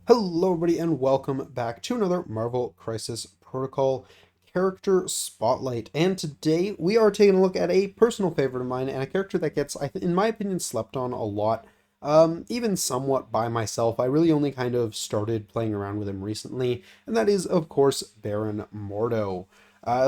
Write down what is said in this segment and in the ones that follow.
Hello everybody and welcome back to another Marvel Crisis Protocol character spotlight. And today we are taking a look at a personal favorite of mine and a character that gets, in my opinion, slept on a lot, even somewhat by myself. I really only kind of started playing around with him recently, and that is, of course, Baron Mordo.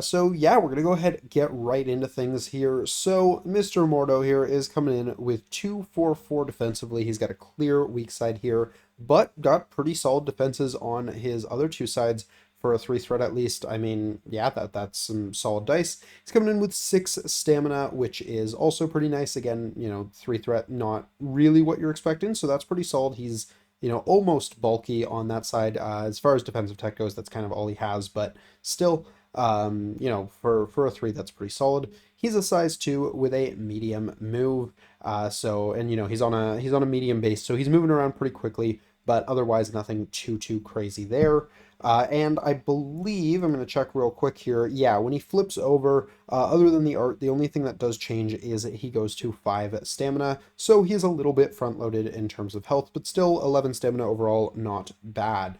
So yeah, we're gonna go ahead and get right into things here. So Mr. Mordo here is coming in with 2-4-4 defensively. He's got a clear weak side here, but got pretty solid defenses on his other two sides for a 3 threat at least. I mean, yeah, that's some solid dice. He's coming in with 6 stamina, which is also pretty nice. Again, 3 threat, not really what you're expecting, so that's pretty solid. He's almost bulky on that side. As far as defensive tech goes, that's kind of all he has, but still, for a 3, that's pretty solid. He's a size 2 with a medium move. He's on a medium base, so he's moving around pretty quickly, but otherwise nothing too crazy there. And I believe, I'm going to check real quick here. Yeah, when he flips over, other than the art, the only thing that does change is he goes to 5 stamina. So he is a little bit front loaded in terms of health, but still 11 stamina overall, not bad.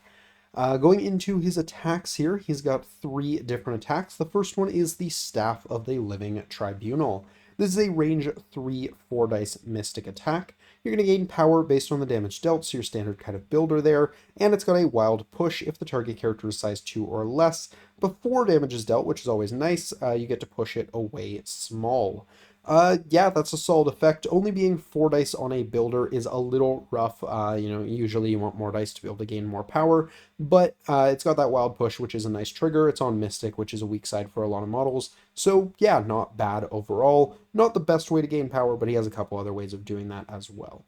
Going into his attacks here, he's got 3 different attacks. The first one is the Staff of the Living Tribunal. This is a range 3 4 dice mystic attack. You're going to gain power based on the damage dealt, so your standard kind of builder there, and it's got a wild push if the target character is size 2 or less. Before damage is dealt, which is always nice, you get to push it away small. Yeah, that's a solid effect. Only being 4 dice on a builder is a little rough. Usually you want more dice to be able to gain more power, but it's got that wild push, which is a nice trigger. It's on Mystic, which is a weak side for a lot of models. So yeah, not bad overall. Not the best way to gain power, but he has a couple other ways of doing that as well.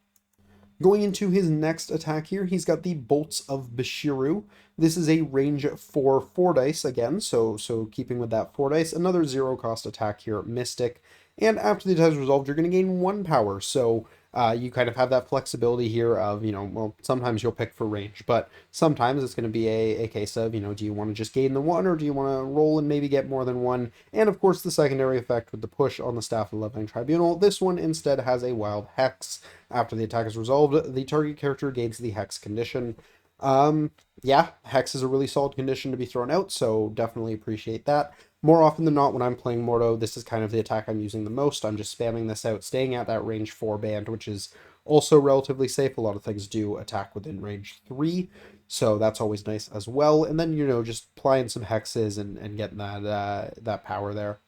Going into his next attack here, he's got the Bolts of Bashiru. This is a range 4 dice again, so keeping with that 4 dice, another 0 cost attack here, Mystic. And after the attack is resolved, you're going to gain 1 power. So you kind of have that flexibility here of, well, sometimes you'll pick for range, but sometimes it's going to be a case of, do you want to just gain the 1 or do you want to roll and maybe get more than 1? And of course, the secondary effect with the push on the Staff of the Living Tribunal. This one instead has a wild hex. After the attack is resolved, the target character gains the hex condition. Yeah, hex is a really solid condition to be thrown out, so definitely appreciate that. More often than not, when I'm playing Mordo, this is kind of the attack I'm using the most. I'm just spamming this out, staying at that range 4 band, which is also relatively safe. A lot of things do attack within range 3, so that's always nice as well. And then, just applying some hexes and getting that power there.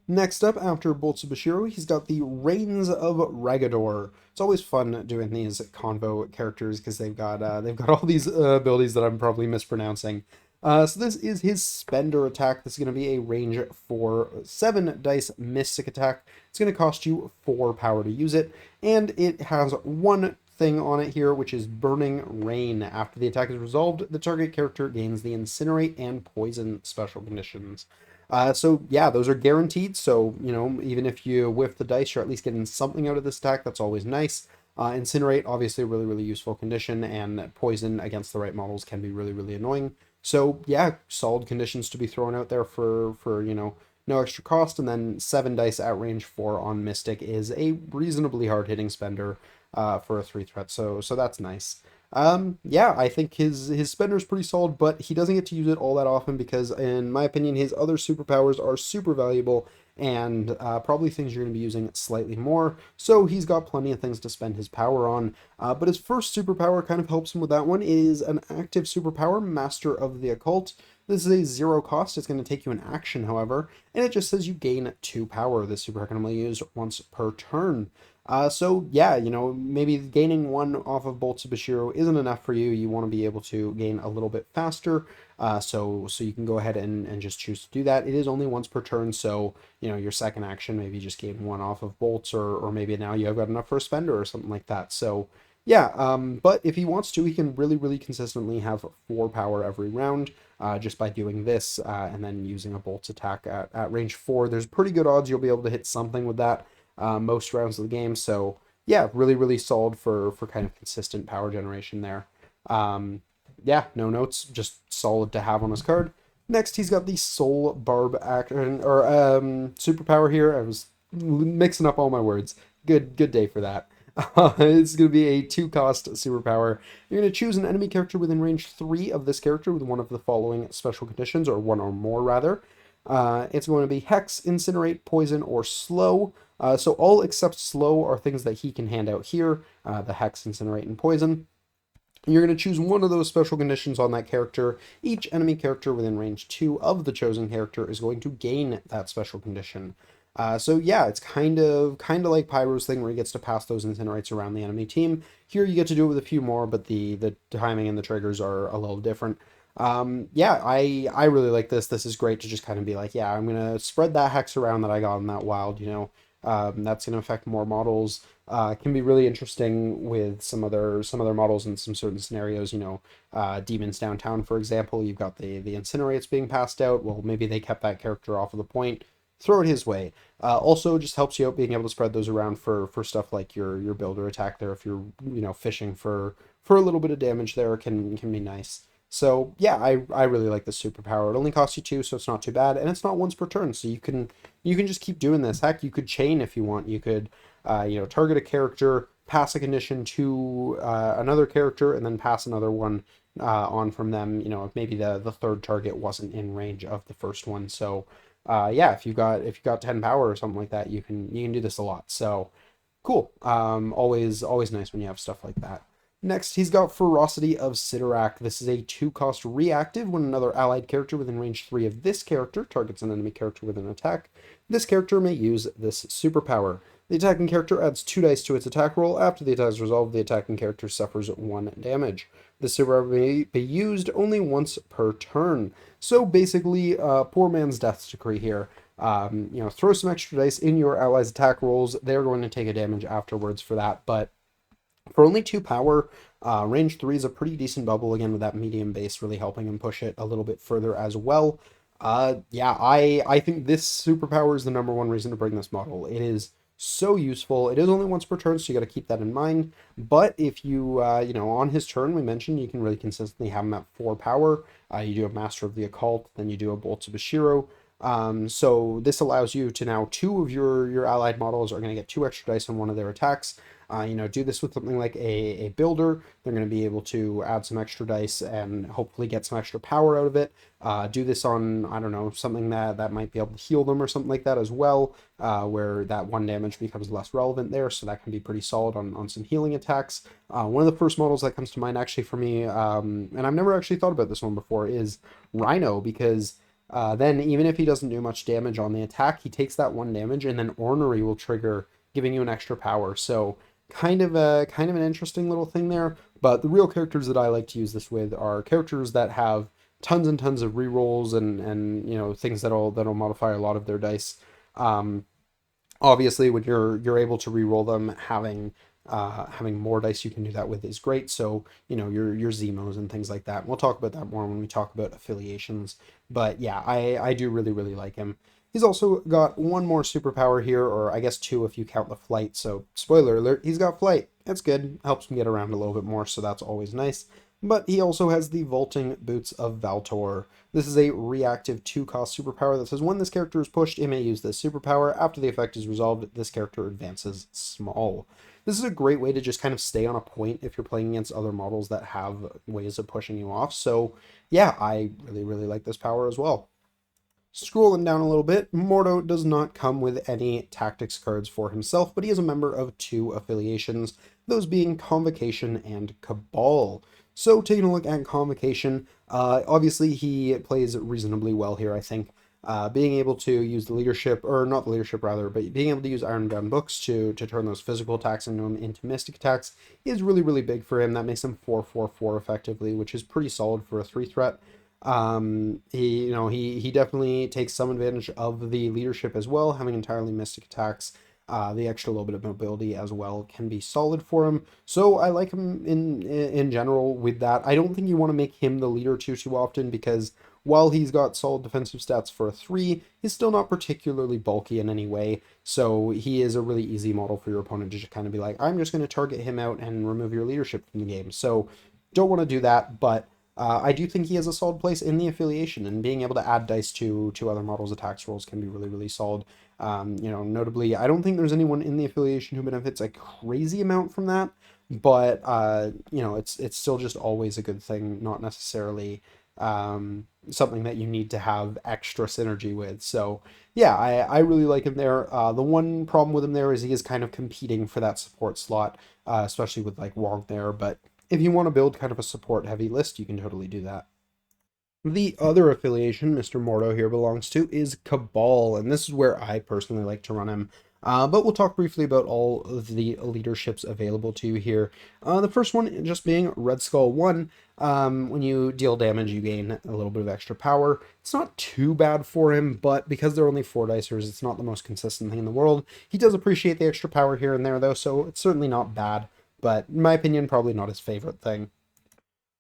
Next up, after Bolts of Bashiru, he's got the Reigns of Ragador. It's always fun doing these convo characters because they've got all these abilities that I'm probably mispronouncing. So this is his Spender attack. This is going to be a range 4 7 dice mystic attack. It's going to cost you 4 power to use it, and it has one thing on it here, which is Burning Rain. After the attack is resolved, the target character gains the Incinerate and Poison special conditions. So yeah, those are guaranteed. So, even if you whiff the dice, you're at least getting something out of this attack. That's always nice. Incinerate, obviously a really useful condition, and Poison against the right models can be really annoying. So yeah, solid conditions to be thrown out there for no extra cost. And then 7 dice at range 4 on Mystic is a reasonably hard hitting spender for a 3 threat. So that's nice. Yeah, I think his spender is pretty solid, but he doesn't get to use it all that often because, in my opinion, his other superpowers are super valuable and probably things you're going to be using slightly more. So he's got plenty of things to spend his power on. But his first superpower kind of helps him with that one. It is an active superpower, Master of the Occult. This is a 0 cost. It's going to take you an action, however, and it just says you gain 2 power. This super can only be used once per turn. So yeah, maybe gaining 1 off of Bolts of Bashiru isn't enough for you. You want to be able to gain a little bit faster. So you can go ahead and just choose to do that. It is only once per turn, so your second action, maybe just gain 1 off of bolts, or maybe now you have got enough for a spender or something like that. So yeah, but if he wants to, he can really consistently have 4 power every round, just by doing this, and then using a bolts attack at range 4. There's pretty good odds you'll be able to hit something with that most rounds of the game. So yeah, really solid for kind of consistent power generation there. Yeah, no notes, just solid to have on his card. Next, he's got the Soul Barb action, or superpower here. I was mixing up all my words. Good day for that. It's going to be a 2-cost superpower. You're going to choose an enemy character within range 3 of this character with one of the following special conditions, or one or more rather. It's going to be Hex, Incinerate, Poison, or Slow. So all except Slow are things that he can hand out here, the Hex, Incinerate, and Poison. You're going to choose one of those special conditions on that character. Each enemy character within range 2 of the chosen character is going to gain that special condition. So yeah, it's kind of like Pyro's thing where he gets to pass those incinerates around the enemy team. Here you get to do it with a few more, but the timing and the triggers are a little different. Yeah, I really like this. This is great to just kind of be like, yeah, I'm gonna spread that hex around that I got in that wild, you know. That's gonna affect more models. Can be really interesting with some other models in some certain scenarios. You know, demons downtown, for example. You've got the incinerates being passed out. Well, maybe they kept that character off of the point. Throw it his way. Also, just helps you out being able to spread those around for stuff like your builder attack there. If you're fishing for a little bit of damage there, can be nice. So yeah, I really like this superpower. It only costs you 2, so it's not too bad, and it's not once per turn, so you can just keep doing this. Heck, you could chain if you want. You could target a character, pass a condition to another character, and then pass another one on from them. You know, if maybe the third target wasn't in range of the first one. So yeah, if you've got 10 power or something like that, you can do this a lot. So cool. Always nice when you have stuff like that. Next, he's got Ferocity of Sidorak. This is a 2-cost reactive. When another allied character within range 3 of this character targets an enemy character with an attack, this character may use this superpower. The attacking character adds 2 dice to its attack roll. After the attack is resolved, the attacking character suffers 1 damage. This superpower may be used only once per turn. So basically, poor man's death decree here. Throw some extra dice in your allies' attack rolls. They're going to take a damage afterwards for that, but for only 2 power, range 3 is a pretty decent bubble, again, with that medium base really helping him push it a little bit further as well. Yeah, I think this superpower is the number one reason to bring this model. It is so useful. It is only once per turn, so you got to keep that in mind. But if you, on his turn, we mentioned, you can really consistently have him at 4 power. You do a Master of the Occult, then you do a Bolts of Bashiro. So this allows you to now 2 of your allied models are going to get 2 extra dice on one of their attacks. Do this with something like a builder. They're going to be able to add some extra dice and hopefully get some extra power out of it. Do this on, I don't know, something that might be able to heal them or something like that as well, where that 1 damage becomes less relevant there. So that can be pretty solid on some healing attacks. One of the first models that comes to mind actually for me, and I've never actually thought about this one before, is Rhino, because then even if he doesn't do much damage on the attack, he takes that 1 damage and then Ornery will trigger, giving you an extra power. So kind of an interesting little thing there. But the real characters that I like to use this with are characters that have tons and tons of rerolls and things that'll modify a lot of their dice. Obviously, when you're able to reroll them, having more dice you can do that with is great. So your Zemos and things like that. We'll talk about that more when we talk about affiliations. But yeah, I do really like him. He's also got 1 more superpower here, or I guess 2 if you count the flight. So spoiler alert, he's got flight. That's good. Helps him get around a little bit more, so that's always nice. But he also has the Vaulting Boots of Valtor. This is a reactive 2-cost superpower that says when this character is pushed, it may use this superpower. After the effect is resolved, this character advances small. This is a great way to just kind of stay on a point if you're playing against other models that have ways of pushing you off. So yeah, I really like this power as well. Scrolling down a little bit, Mordo does not come with any tactics cards for himself, but he is a member of 2 affiliations, those being Convocation and Cabal. So taking a look at Convocation, obviously he plays reasonably well here, I think. Being able to use the leadership, or not the leadership rather, but being able to use Ironbound Books to turn those physical attacks into mystic attacks is really big for him. That makes him 4/4/4 effectively, which is pretty solid for a 3 threat. He definitely takes some advantage of the leadership as well, having entirely mystic attacks. The extra little bit of mobility as well can be solid for him. So I like him in general with that. I don't think you want to make him the leader too often, because while he's got solid defensive stats for a 3, he's still not particularly bulky in any way. So he is a really easy model for your opponent to just kind of be like, I'm just going to target him out and remove your leadership from the game. So don't want to do that, but I do think he has a solid place in the affiliation, and being able to add dice to other models' attacks rolls can be really solid. Notably, I don't think there's anyone in the affiliation who benefits a crazy amount from that, but it's still just always a good thing, not necessarily something that you need to have extra synergy with. So yeah, I really like him there. The one problem with him there is he is kind of competing for that support slot, especially with like Wong there. But if you want to build kind of a support heavy list, you can totally do that. The other affiliation Mr. Mordo here belongs to is Cabal, and this is where I personally like to run him. But we'll talk briefly about all of the leaderships available to you here. The first one just being Red Skull 1. When you deal damage, you gain a little bit of extra power. It's not too bad for him, but because they're only 4 dicers, it's not the most consistent thing in the world. He does appreciate the extra power here and there, though, so it's certainly not bad. But in my opinion, probably not his favorite thing.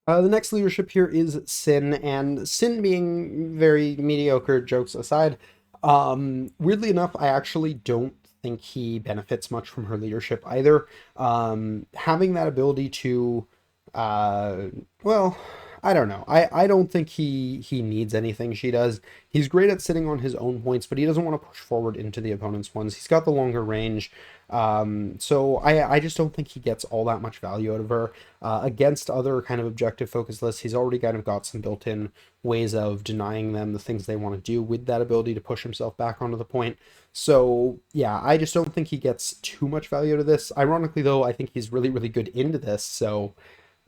The next leadership here is Sin, and Sin being very mediocre, jokes aside, weirdly enough, I actually don't think he benefits much from her leadership either. Having that ability to, uh, well, I don't know. I don't think he needs anything she does. He's great at sitting on his own points, but he doesn't want to push forward into the opponent's ones. He's got the longer range. So I just don't think he gets all that much value out of her. Against other kind of objective focused lists, he's already kind of got some built-in ways of denying them the things they want to do with that ability to push himself back onto the point. So yeah, I just don't think he gets too much value out of this. Ironically though, I think he's really, really good into this, so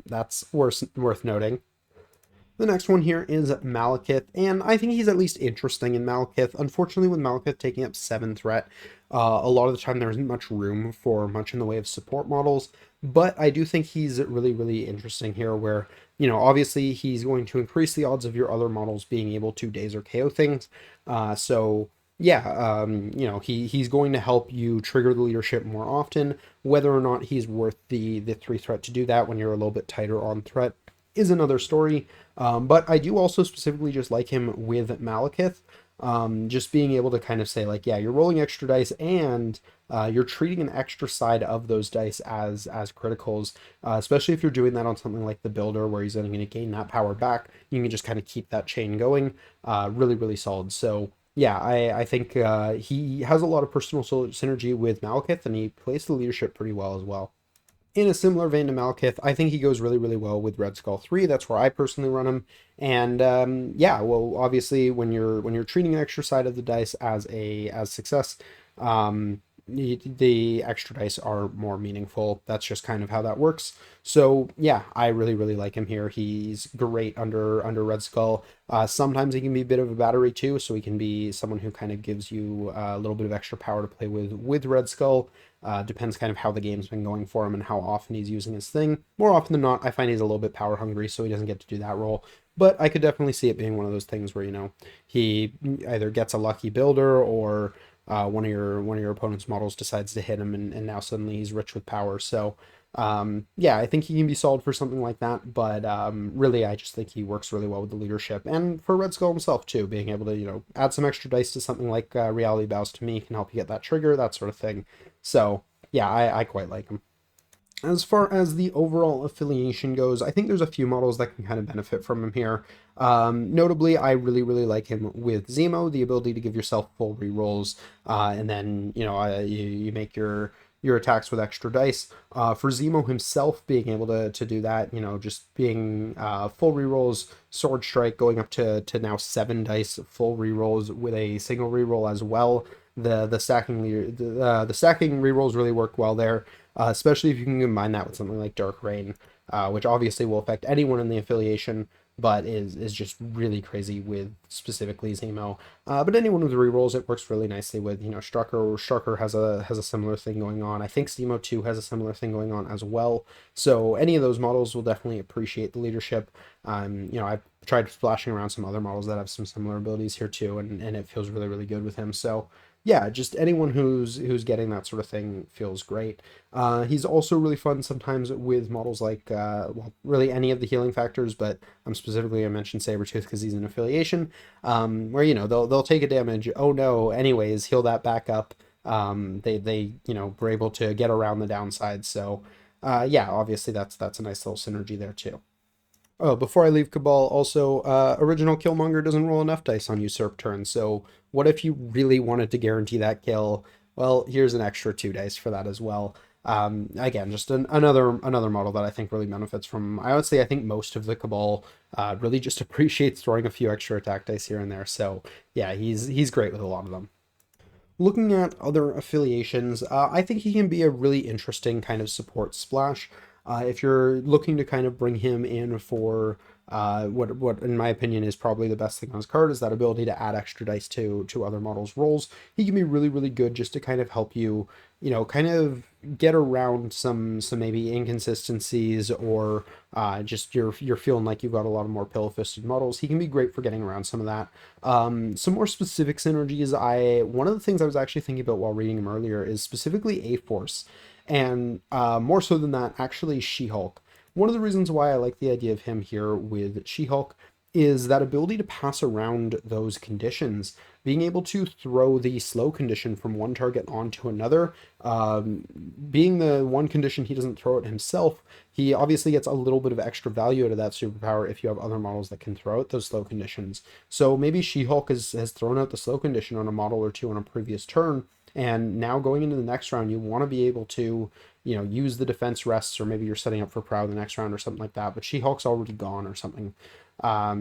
that's worth noting. The next one here is Malekith, and I think he's at least interesting in Malekith. Unfortunately, with Malekith taking up 7 threat, a lot of the time there isn't much room for much in the way of support models, but I do think he's really, really interesting here where, obviously he's going to increase the odds of your other models being able to daze or KO things. So yeah, he's going to help you trigger the leadership more often. Whether or not he's worth the 3 threat to do that when you're a little bit tighter on threat is another story. But I do also specifically just like him with Malekith. Just being able to kind of say like, yeah, you're rolling extra dice and you're treating an extra side of those dice as criticals, especially if you're doing that on something like the Builder where he's only going to gain that power back. You can just kind of keep that chain going. Really, really solid. So yeah, I think he has a lot of personal synergy with Malekith, and he plays the leadership pretty well as well. In a similar vein to Malekith, I think he goes really, really well with Red Skull 3. That's where I personally run him. And yeah, well, obviously, when you're treating an extra side of the dice as success, the extra dice are more meaningful. That's just kind of how that works. So yeah, I really, really like him here. He's great under Red Skull. Sometimes he can be a bit of a battery too, so he can be someone who kind of gives you a little bit of extra power to play with Red Skull. Depends kind of how the game's been going for him and how often he's using his thing. More often than not, I find he's a little bit power hungry, so he doesn't get to do that role. But I could definitely see it being one of those things where, he either gets a lucky builder or one of your opponent's models decides to hit him, and now suddenly he's rich with power. So yeah, I think he can be solved for something like that, but really I just think he works really well with the leadership, and for Red Skull himself too, being able to add some extra dice to something like Reality Bows to me can help you get that trigger, that sort of thing. So yeah, I quite like him. As far as the overall affiliation goes, I think there's a few models that can kind of benefit from him here. Notably, I really, really like him with Zemo, the ability to give yourself full rerolls, and then, you make your attacks with extra dice. For Zemo himself, being able to do that, just being full rerolls, Sword Strike going up to now 7 dice full rerolls with a single reroll as well. The stacking the stacking rerolls really work well there, especially if you can combine that with something like Dark Rain, which obviously will affect anyone in the affiliation, but is just really crazy with specifically Zemo. But anyone with rerolls, it works really nicely with. Strucker. Strucker has a similar thing going on. I think Zemo 2 has a similar thing going on as well. So any of those models will definitely appreciate the leadership. I've tried splashing around some other models that have some similar abilities here too, and it feels really, really good with him. So yeah, just anyone who's getting that sort of thing feels great. He's also really fun sometimes with models like, well, really any of the healing factors, but I'm specifically going to mention Sabretooth because he's an affiliation, where, they'll take a damage, oh no, anyways, heal that back up. They were able to get around the downside. So, yeah, obviously that's a nice little synergy there too. Oh, before I leave Cabal, also, original Killmonger doesn't roll enough dice on usurp turns, so what if you really wanted to guarantee that kill? Well, here's an extra 2 dice for that as well. Again, just another model that I think really benefits from. I think most of the Cabal really just appreciates throwing a few extra attack dice here and there. So yeah, he's great with a lot of them. Looking at other affiliations, I think he can be a really interesting kind of support splash. If you're looking to kind of bring him in for what in my opinion is probably the best thing on his card is that ability to add extra dice to other models' rolls. He can be really really good just to kind of help you, kind of get around some maybe inconsistencies or just you're feeling like you've got a lot of more pillow-fisted models. He can be great for getting around some of that. Some more specific synergies. One of the things I was actually thinking about while reading him earlier is specifically A Force, and more so than that, actually She-Hulk. One of the reasons why I like the idea of him here with She-Hulk is that ability to pass around those conditions, being able to throw the slow condition from one target onto another. Being the one condition he doesn't throw it himself, he obviously gets a little bit of extra value out of that superpower if you have other models that can throw out those slow conditions. So maybe She-Hulk has thrown out the slow condition on a model or two on a previous turn, and now going into the next round, you want to be able to, use the defense rests, or maybe you're setting up for Prow the next round or something like that, but She-Hulk's already gone or something.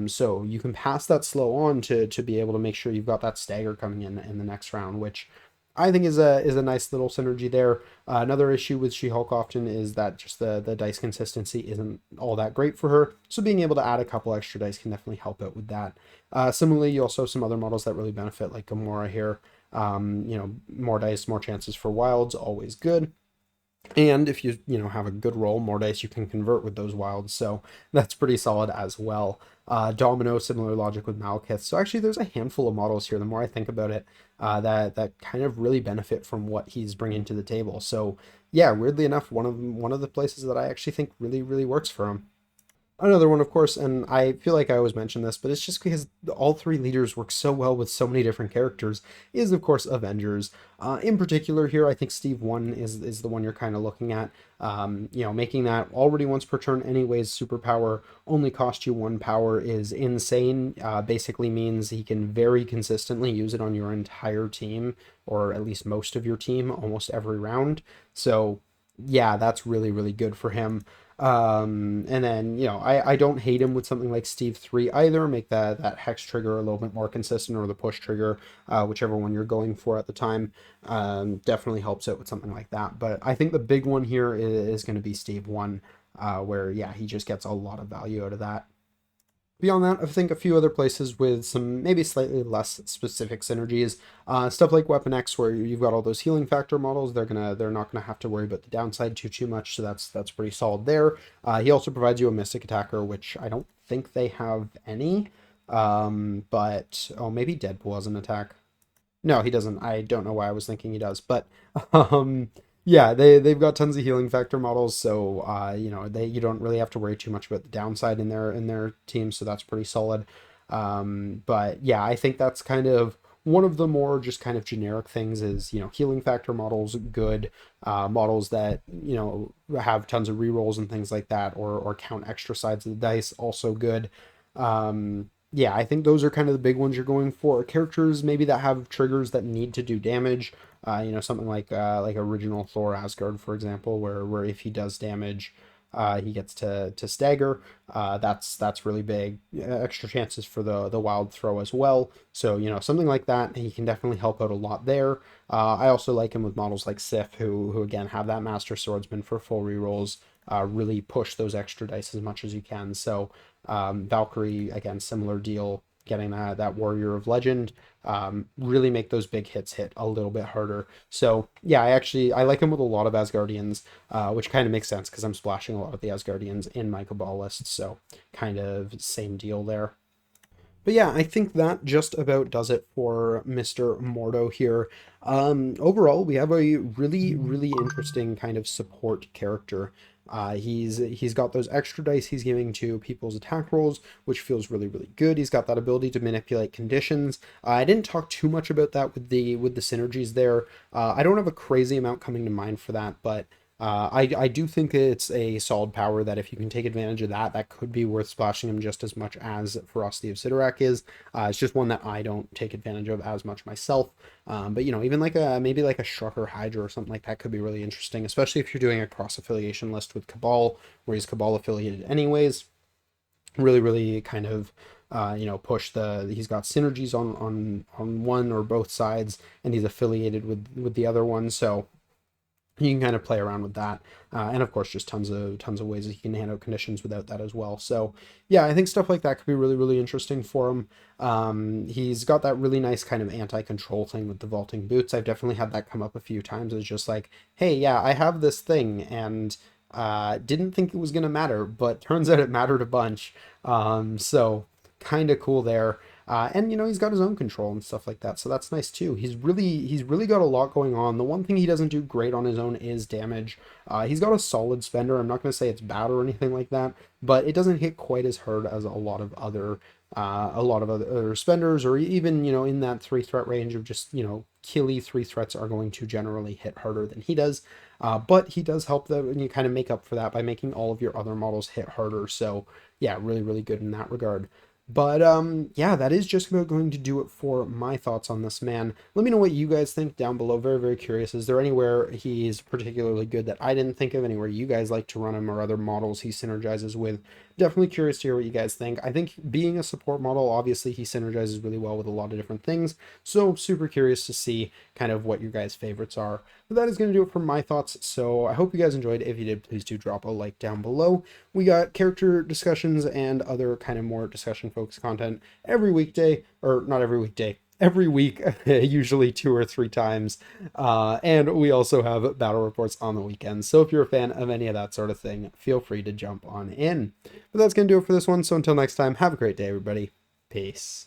So you can pass that slow on to be able to make sure you've got that stagger coming in the next round, which I think is a nice little synergy there. Another issue with She-Hulk often is that just the dice consistency isn't all that great for her. So being able to add a couple extra dice can definitely help out with that. Similarly, you also have some other models that really benefit, like Gamora here. More dice, more chances for wilds, always good. And if you have a good roll, more dice you can convert with those wilds, so that's pretty solid as well. Domino, similar logic with Malekith. So actually, there's a handful of models here. The more I think about it, that kind of really benefit from what he's bringing to the table. So yeah, weirdly enough, one of the places that I actually think really really works for him. Another one, of course, and I feel like I always mention this, but it's just because all three leaders work so well with so many different characters, is of course Avengers. In particular here, I think Steve 1 is the one you're kind of looking at. Making that already once per turn anyways superpower only cost you 1 power is insane. Basically means he can very consistently use it on your entire team, or at least most of your team, almost every round. So yeah, that's really, really good for him. And then, I don't hate him with something like Steve 3 either. Make that hex trigger a little bit more consistent, or the push trigger, whichever one you're going for at the time. Definitely helps out with something like that. But I think the big one here is going to be Steve 1, where, yeah, he just gets a lot of value out of that. Beyond that, I think a few other places with some maybe slightly less specific synergies. Stuff like Weapon X, where you've got all those healing factor models. They're not gonna have to worry about the downside too much. So that's pretty solid there. He also provides you a Mystic Attacker, which I don't think they have any. But oh, maybe Deadpool has an attack. No, he doesn't. I don't know why I was thinking he does, but um, yeah, they've got tons of healing factor models, so you don't really have to worry too much about the downside in their team, so that's pretty solid. But yeah, I think that's kind of one of the more just kind of generic things is healing factor models good, models that have tons of rerolls and things like that, or count extra sides of the dice, also good. Yeah, I think those are kind of the big ones you're going for. Characters maybe that have triggers that need to do damage. Something like original Thor Asgard, for example, where if he does damage, he gets to stagger. That's really big. Extra chances for the wild throw as well. So something like that, he can definitely help out a lot there. I also like him with models like Sif, who again have that Master Swordsman for full rerolls. Really push those extra dice as much as you can. So Valkyrie, again, similar deal, getting that Warrior of Legend, really make those big hits hit a little bit harder. So yeah, I like him with a lot of Asgardians, which kind of makes sense because I'm splashing a lot of the Asgardians in my Cabal list. So kind of same deal there. But yeah, I think that just about does it for Mr. Mordo here. Overall, we have a really, really interesting kind of support character. He's got those extra dice he's giving to people's attack rolls, which feels really, really good. He's got that ability to manipulate conditions. I didn't talk too much about that with the synergies there. I don't have a crazy amount coming to mind for that, but I do think it's a solid power that if you can take advantage of that, that could be worth splashing him just as much as Ferocity of Sidorak is. It's just one that I don't take advantage of as much myself. But even like maybe like a Strucker Hydra or something like that could be really interesting, especially if you're doing a cross affiliation list with Cabal, where he's Cabal affiliated anyways. Really kind of push he's got synergies on one or both sides, and he's affiliated with the other one, so you can kind of play around with that, and of course just tons of ways that he can handle conditions without that as well. So yeah, I think stuff like that could be really interesting for him. He's got that really nice kind of anti-control thing with the vaulting boots. I've definitely had that come up a few times as just like, hey, yeah, I have this thing, and didn't think it was gonna matter, but turns out it mattered a bunch. So kind of cool there. And he's got his own control and stuff like that, so that's nice too. He's really got a lot going on. The one thing he doesn't do great on his own is damage. He's got a solid spender. I'm not going to say it's bad or anything like that, but it doesn't hit quite as hard as a lot of other spenders, or even in that 3-threat range of just killy 3 threats are going to generally hit harder than he does. But he does help and you kind of make up for that by making all of your other models hit harder. So yeah, really good in that regard. But yeah, that is just about going to do it for my thoughts on this man. Let me know what you guys think down below. Very curious. Is there anywhere he's particularly good that I didn't think of? Anywhere you guys like to run him, or other models he synergizes with? Definitely curious to hear what you guys think. I think being a support model, obviously he synergizes really well with a lot of different things. So super curious to see kind of what your guys' favorites are. But that is going to do it for my thoughts. So I hope you guys enjoyed. If you did, please do drop a like down below. We got character discussions and other kind of more discussion focused content every weekday, or not every weekday, every week, usually 2 or 3 times. And we also have battle reports on the weekends. So if you're a fan of any of that sort of thing, feel free to jump on in. But that's going to do it for this one. So until next time, have a great day, everybody. Peace.